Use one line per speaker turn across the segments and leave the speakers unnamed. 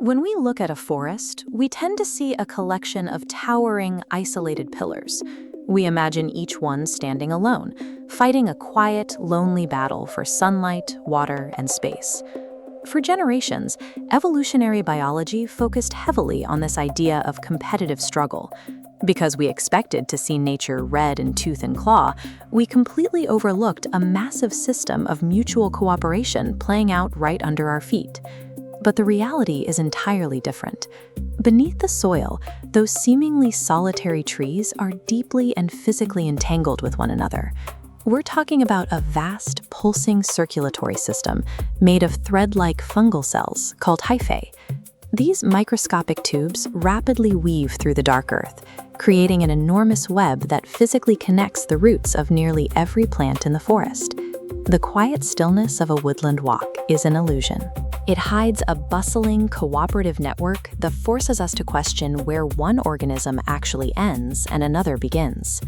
When we look at a forest, we tend to see a collection of towering, isolated pillars. We imagine each one standing alone, fighting a quiet, lonely battle for sunlight, water, and space. For generations, evolutionary biology focused heavily on this idea of competitive struggle. Because we expected to see nature red in tooth and claw, we completely overlooked a massive system of mutual cooperation playing out right under our feet. But the reality is entirely different. Beneath the soil, those seemingly solitary trees are deeply and physically entangled with one another. We're talking about a vast, pulsing circulatory system made of thread-like fungal cells called hyphae. These microscopic tubes rapidly weave through the dark earth, creating an enormous web that physically connects the roots of nearly every plant in the forest. The quiet stillness of a woodland walk is an illusion. It hides a bustling, cooperative network that forces us to question where one organism actually ends and another begins.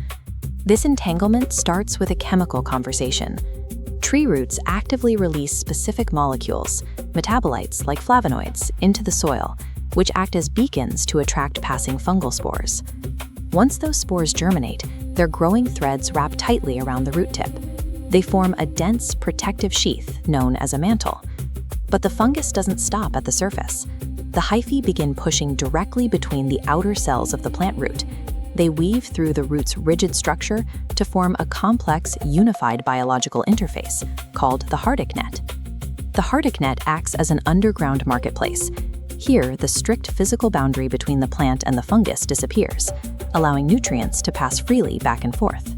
This entanglement starts with a chemical conversation. Tree roots actively release specific molecules, metabolites like flavonoids, into the soil, which act as beacons to attract passing fungal spores. Once those spores germinate, their growing threads wrap tightly around the root tip. They form a dense, protective sheath known as a mantle. But the fungus doesn't stop at the surface. The hyphae begin pushing directly between the outer cells of the plant root. They weave through the root's rigid structure to form a complex, unified biological interface called the Hartig net. The Hartig net acts as an underground marketplace. Here, the strict physical boundary between the plant and the fungus disappears, allowing nutrients to pass freely back and forth.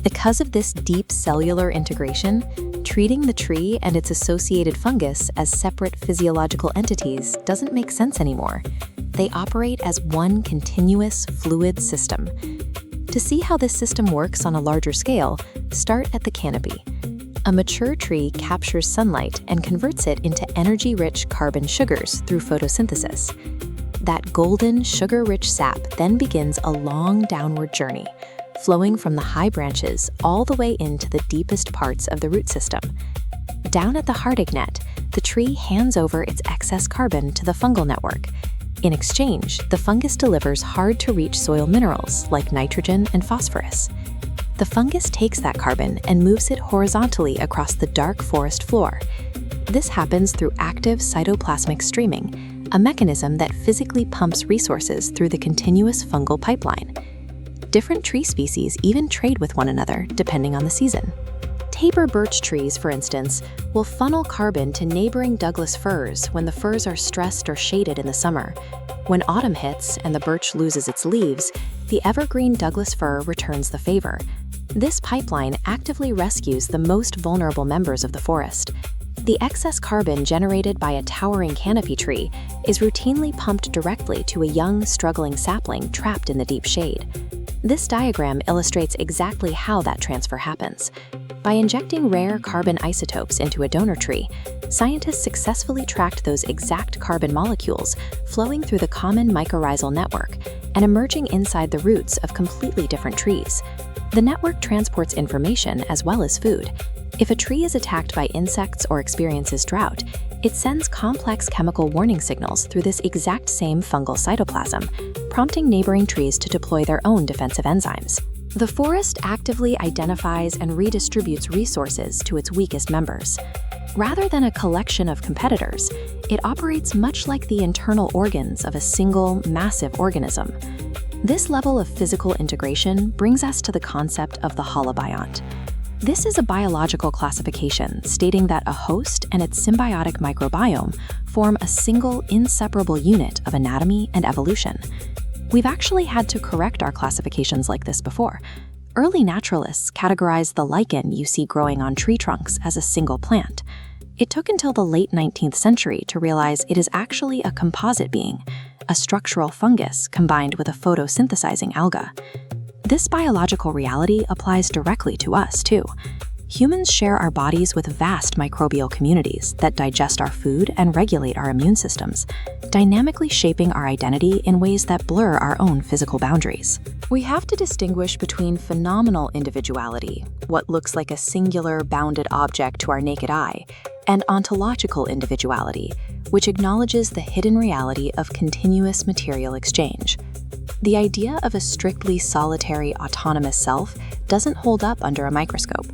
Because of this deep cellular integration, treating the tree and its associated fungus as separate physiological entities doesn't make sense anymore. They operate as one continuous, fluid system. To see how this system works on a larger scale, start at the canopy. A mature tree captures sunlight and converts it into energy-rich carbon sugars through photosynthesis. That golden, sugar-rich sap then begins a long downward journey, flowing from the high branches all the way into the deepest parts of the root system. Down at the Hartig net, the tree hands over its excess carbon to the fungal network. In exchange, the fungus delivers hard-to-reach soil minerals like nitrogen and phosphorus. The fungus takes that carbon and moves it horizontally across the dark forest floor. This happens through active cytoplasmic streaming, a mechanism that physically pumps resources through the continuous fungal pipeline. Different tree species even trade with one another depending on the season. Taper birch trees, for instance, will funnel carbon to neighboring Douglas firs when the firs are stressed or shaded in the summer. When autumn hits and the birch loses its leaves, the evergreen Douglas fir returns the favor. This pipeline actively rescues the most vulnerable members of the forest. The excess carbon generated by a towering canopy tree is routinely pumped directly to a young, struggling sapling trapped in the deep shade. This diagram illustrates exactly how that transfer happens. By injecting rare carbon isotopes into a donor tree, scientists successfully tracked those exact carbon molecules flowing through the common mycorrhizal network and emerging inside the roots of completely different trees. The network transports information as well as food. If a tree is attacked by insects or experiences drought, it sends complex chemical warning signals through this exact same fungal cytoplasm, prompting neighboring trees to deploy their own defensive enzymes. The forest actively identifies and redistributes resources to its weakest members. Rather than a collection of competitors, it operates much like the internal organs of a single, massive organism. This level of physical integration brings us to the concept of the Holobiont. This is a biological classification stating that a host and its symbiotic microbiome form a single, inseparable unit of anatomy and evolution. We've actually had to correct our classifications like this before. Early naturalists categorized the lichen you see growing on tree trunks as a single plant. It took until the late 19th century to realize it is actually a composite being, a structural fungus combined with a photosynthesizing alga. This biological reality applies directly to us, too. Humans share our bodies with vast microbial communities that digest our food and regulate our immune systems, dynamically shaping our identity in ways that blur our own physical boundaries. We have to distinguish between phenomenal individuality, what looks like a singular, bounded object to our naked eye, and ontological individuality, which acknowledges the hidden reality of continuous material exchange. The idea of a strictly solitary, autonomous self doesn't hold up under a microscope.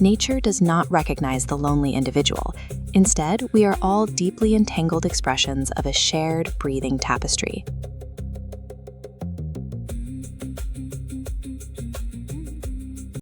Nature does not recognize the lonely individual. Instead, we are all deeply entangled expressions of a shared, breathing tapestry.